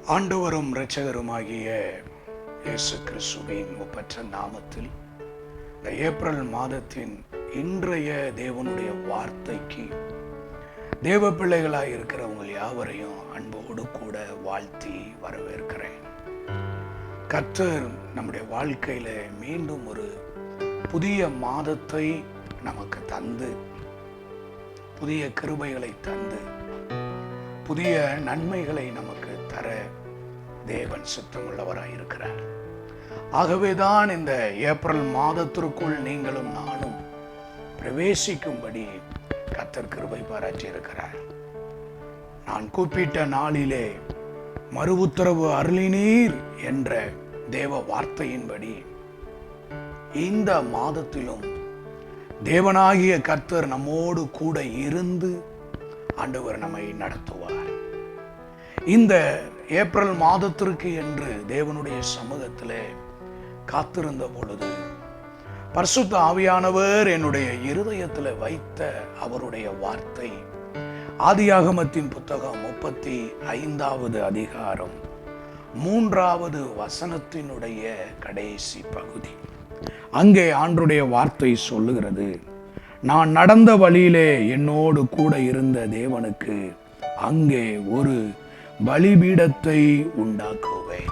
ஆண்டவரும் இரட்சகருமாகிய இயேசு கிறிஸ்துவின் ஒப்பற்ற நாமத்தில் இந்த ஏப்ரல் மாதத்தின் இன்றைய தேவனுடைய வார்த்தைக்கு தேவ பிள்ளைகளாய் இருக்கிறவங்க யாவரையும் அன்போடு கூட வாழ்த்தி வரவேற்கிறேன். கர்த்தர் நம்முடைய வாழ்க்கையில மீண்டும் ஒரு புதிய மாதத்தை நமக்கு தந்து, புதிய கிருபைகளை தந்து, புதிய நன்மைகளை நமக்கு தர தேவன் சித்தமுள்ளவராய் இருக்கிறார். ஆகவேதான் இந்த ஏப்ரல் மாதத்திற்குள் நீங்களும் நானும் பிரவேசிக்கும்படி கர்த்தர் கிருபை பாராட்டி இருக்கிறார். நான் கூப்பிட்ட நாளிலே மறு உத்தரவு அருளினீர் என்ற தேவ வார்த்தையின்படி இந்த மாதத்திலும் தேவனாகிய கர்த்தர் நம்மோடு கூட இருந்து ஆண்டவர் நம்மை நடத்துவார். இந்த ஏப்ரல் மாதத்திற்கு என்று தேவனுடைய சமூகத்திலே காத்திருந்த பொழுது பரிசுத்த ஆவியானவர் என்னுடைய இருதயத்தில் வைத்த அவருடைய வார்த்தை ஆதியாகமத்தின் புத்தகம் 35வது அதிகாரம் 3வது வசனத்தினுடைய கடைசி பகுதி. அங்கே ஆண்டவருடைய வார்த்தை சொல்லுகிறது, நான் நடந்த வழியிலே என்னோடு கூட இருந்த தேவனுக்கு அங்கே ஒரு பலிபீடத்தை உண்டாக்குவேன்.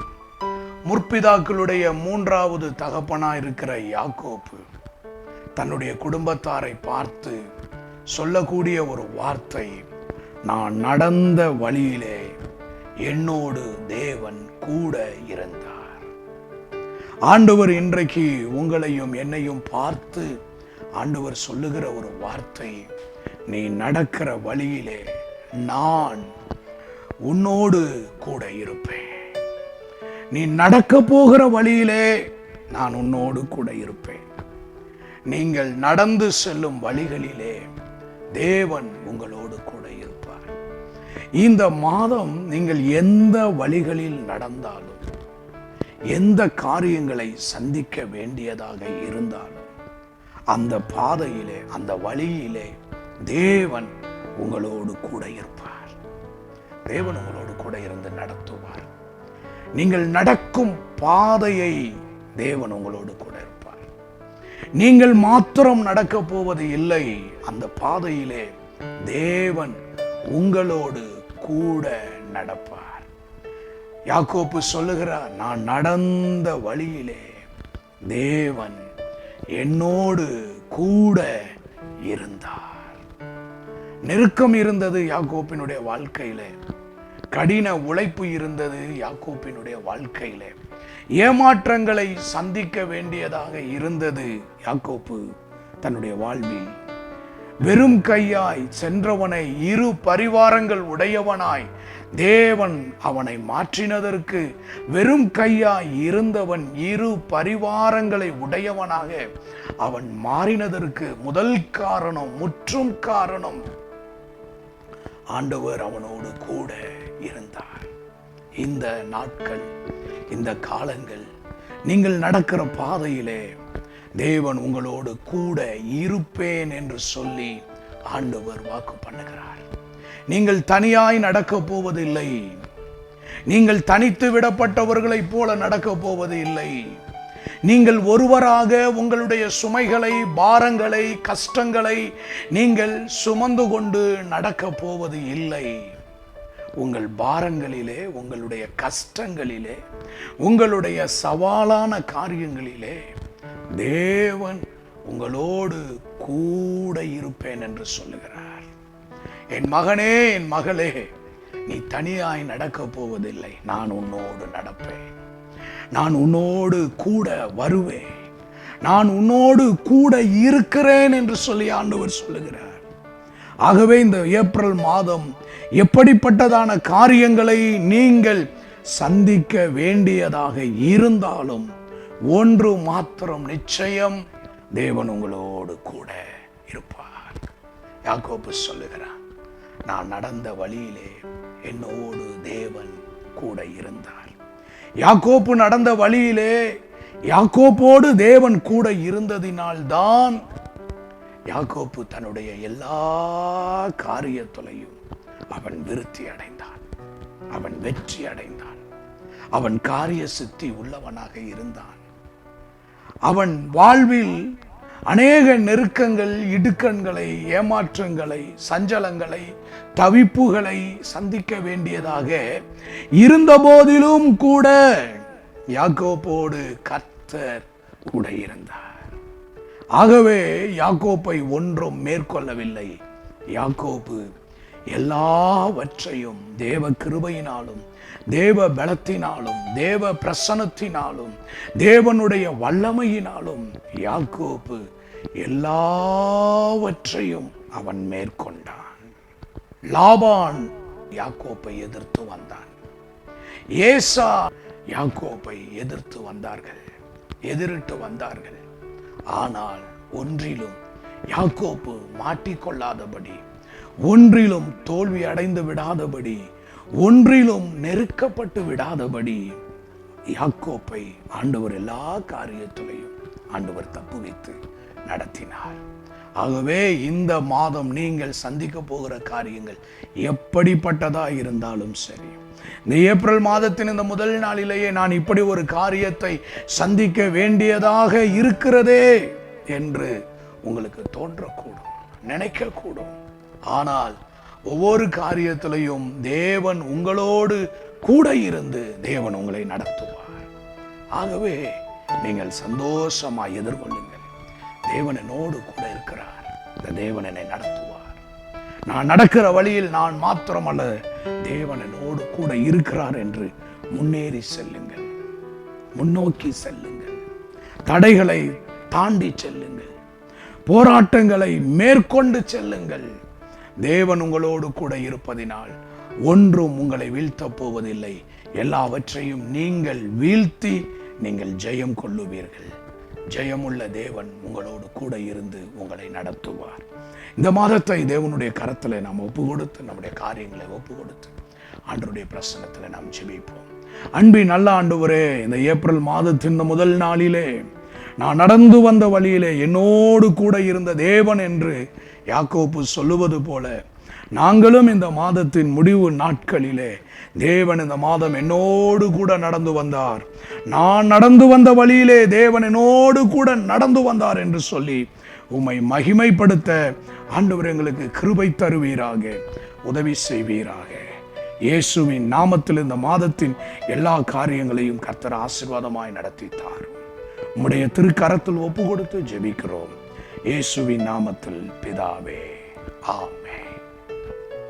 முற்பிதாக்களுடைய 3வது தகப்பனாய் இருக்கிற யாக்கோப்பு தன்னுடைய குடும்பத்தாரை பார்த்து சொல்லக்கூடிய ஒரு வார்த்தை, நான் நடந்த வழியிலே என்னோடு தேவன் கூட இருந்தார். ஆண்டவர் இன்றைக்கு உங்களையும் என்னையும் பார்த்து ஆண்டவர் சொல்லுகிற ஒரு வார்த்தை, நீ நடக்கிற வழியிலே நான் உன்னோடு கூட இருப்பேன். நீ நடக்க போகிற வழியிலே நான் உன்னோடு கூட இருப்பேன். நீங்கள் நடந்து செல்லும் வழிகளிலே தேவன் உங்களோடு கூட இருப்பார். இந்த மாதம் நீங்கள் எந்த வழிகளில் நடந்தாலும், எந்த காரியங்களை சந்திக்க வேண்டியதாக இருந்தாலும், அந்த பாதையிலே, அந்த வழியிலே தேவன் உங்களோடு கூட இருப்பார். தேவன் உங்களோடு கூட இருந்து நடத்துவார். நீங்கள் நடக்கும் பாதையை தேவன் உங்களோடு கூட இருப்பார். நீங்கள் மாத்திரம் நடக்க போவது இல்லை, அந்த பாதையிலே தேவன் உங்களோடு கூட நடப்பார். யாக்கோப்பு சொல்லுகிறார், நான் நடந்த வழியிலே தேவன் என்னோடு கூட இருந்தார். நெருக்கம் இருந்தது யாக்கோப்பினுடைய வாழ்க்கையில, கடின உழைப்பு இருந்தது யாக்கோப்பினுடைய வாழ்க்கையில, ஏமாற்றங்களை சந்திக்க வேண்டியதாக இருந்தது யாக்கோப்பு தன்னுடைய வாழ்வில். வெறும் கையாய் சென்றவனை 2 பரிவாரங்கள் உடையவனாய் தேவன் அவனை மாற்றினதற்கு, வெறும் கையாய் இருந்தவன் 2 பரிவாரங்களை உடையவனாக அவன் மாறினதற்கு முதல் காரணம், முற்றும் காரணம், ஆண்டவர் அவனோடு கூட இருந்தார். இந்த நாட்கள், இந்த காலங்கள், நீங்கள் நடக்கிற பாதையிலே தேவன் உங்களோடு கூட இருப்பேன் என்று சொல்லி ஆண்டவர் வாக்கு பண்ணுகிறார். நீங்கள் தனியாய் நடக்க போவதில்லை. நீங்கள் தனித்து விடப்பட்டவர்களைப் போல நடக்க போவது இல்லை. நீங்கள் ஒருவராக உங்களுடைய சுமைகளை, பாரங்களை, கஷ்டங்களை நீங்கள் சுமந்து கொண்டு நடக்க போவது இல்லை. உங்கள் பாரங்களிலே, உங்களுடைய கஷ்டங்களிலே, உங்களுடைய சவாலான காரியங்களிலே தேவன் உங்களோடு கூட இருப்பேன் என்று சொல்லுகிறார். என் மகனே, என் மகளே, நீ தனியாய் நடக்க போவதில்லை. நான் உன்னோடு நடப்பேன். நான் உன்னோடு கூட வருவேன். நான் உன்னோடு கூட இருக்கிறேன் என்று சொல்லி ஆண்டவர் சொல்லுகிறார். ஆகவே இந்த ஏப்ரல் மாதம் எப்படிப்பட்டதான காரியங்களை நீங்கள் சந்திக்க வேண்டியதாக இருந்தாலும் ஒன்று மாத்திரம் நிச்சயம், தேவன் உங்களோடு கூட இருப்பார். யாக்கோபு சொல்லுகிறான், நான் நடந்த வழியிலே என்னோடு தேவன் கூட இருந்தார். யாக்கோப்பு நடந்த வழியிலே யாக்கோப்போடு தேவன் கூட இருந்ததினால்தான் யாக்கோப்பு தன்னுடைய எல்லா காரியத்திலையும் அவன் விருத்தி அடைந்தான், அவன் வெற்றி அடைந்தான். அவன் காரிய சித்தி உள்ளவனாக இருந்தான். அவன் வாழ்வில் அநேக நெருக்கங்கள், இடுக்கண்களை, ஏமாற்றங்களை, சஞ்சலங்களை, தவிப்புகளை சந்திக்க வேண்டியதாக இருந்த போதிலும் கூட யாக்கோபோடு கர்த்தர் கூட இருந்தார். ஆகவே யாக்கோப்பை ஒன்றும் மேற்கொள்ளவில்லை. யாக்கோபு எல்லாவற்றையும் தேவ கிருபையினாலும், தேவ பலத்தினாலும், தேவ பிரசன்னத்தினாலும், தேவனுடைய வல்லமையினாலும் யாக்கோபு எல்லாவற்றையும் அவன் மேற்கொண்டான். லாபான் யாக்கோப்பை எதிர்த்து வந்தான். ஏசா யாக்கோப்பை எதிர்த்து வந்தார்கள், எதிரிட்டு வந்தார்கள். ஆனால் ஒன்றிலும் யாக்கோபு மாட்டிக்கொள்ளாதபடி, ஒன்றிலும் தோல்வி அடைந்து விடாதபடி, ஒன்றிலும் நெருக்கப்பட்டு விடாதபடி யாக்கோப்பை ஆண்டவர் எல்லா காரியத்திலையும் ஆண்டவர் தப்புவித்து நடத்தினார். ஆகவே இந்த மாதம் நீங்கள் சந்திக்க போகிற காரியங்கள் எப்படிப்பட்டதா இருந்தாலும் சரி, இந்த ஏப்ரல் மாதத்தின் இந்த முதல் நாளிலேயே நான் இப்படி ஒரு காரியத்தை சந்திக்க வேண்டியதாக இருக்கிறதே என்று உங்களுக்கு தோன்றக்கூடும், நினைக்கக்கூடும். ஆனால் ஒவ்வொரு காரியத்திலையும் தேவன் உங்களோடு கூட இருந்து தேவன் உங்களை நடத்துவார். ஆகவே நீங்கள் சந்தோஷமாய் எதிர்கொள்ளுங்கள். தேவன் என்னோடு கூட இருக்கிறார், இந்த தேவன் என்னை நடத்துவார். நான் நடக்கிற வழியில் நான் மாத்திரமல்ல, தேவன் என்னோடு கூட இருக்கிறார் என்று முன்னேறி செல்லுங்கள், முன்னோக்கி செல்லுங்கள், தடைகளை தாண்டி செல்லுங்கள், போராட்டங்களை மேற்கொண்டு செல்லுங்கள். தேவன் உங்களோடு கூட இருப்பதினால் ஒன்றும் உங்களை வீழ்த்தப் போவதில்லை. எல்லாவற்றையும் நீங்கள் வீழ்த்தி நீங்கள் ஜெயம் கொள்ளுவீர்கள். ஜெயமுள்ள தேவன் உங்களோடு கூட இருந்து உங்களை நடத்துவார். இந்த மாதத்தை தேவனுடைய கரத்தில் நாம் ஒப்பு கொடுத்து, நம்முடைய காரியங்களை ஒப்பு கொடுத்து ஆண்டவருடைய பிரசன்னத்தில் நாம் ஜெபிப்போம். அன்பின் நல்ல ஆண்டவரே, இந்த ஏப்ரல் மாதத்தின் இந்த முதல் நாளிலே நான் நடந்து வந்த வழியிலே என்னோடு கூட இருந்த தேவன் என்று யாக்கோபு சொல்லுவது போல, நாங்களும் இந்த மாதத்தின் முடிவு நாட்களிலே தேவன் இந்த மாதம் என்னோடு கூட நடந்து வந்தார், நான் நடந்து வந்த வழியிலே தேவன் என்னோடு கூட நடந்து வந்தார் என்று சொல்லி உம்மை மகிமைப்படுத்த ஆண்டவர் எங்களுக்கு கிருபை தருவீராக, உதவி செய்வீராக. இயேசுவின் நாமத்தில் இந்த மாதத்தின் எல்லா காரியங்களையும் கர்த்தர் ஆசீர்வாதமாய் நடத்தித்தார். உம்முடைய திருக்கரத்தில் ஒப்பு கொடுத்து ஜெபிக்கிறோம், இயேசுவின் நாமத்தில் பிதாவே, ஆமென்.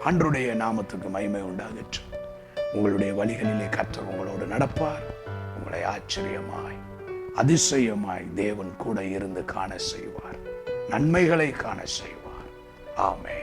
ஆண்டவருடைய நாமத்துக்கு மகிமை உண்டாகட்டும். உங்களுடைய வழிகளிலே கர்த்தர் உங்களோடு நடப்பார். உங்களை ஆச்சரியமாய், அதிசயமாய் தேவன் கூட இருந்து காண செய்வார், நன்மைகளை காண செய்வார். ஆமென்.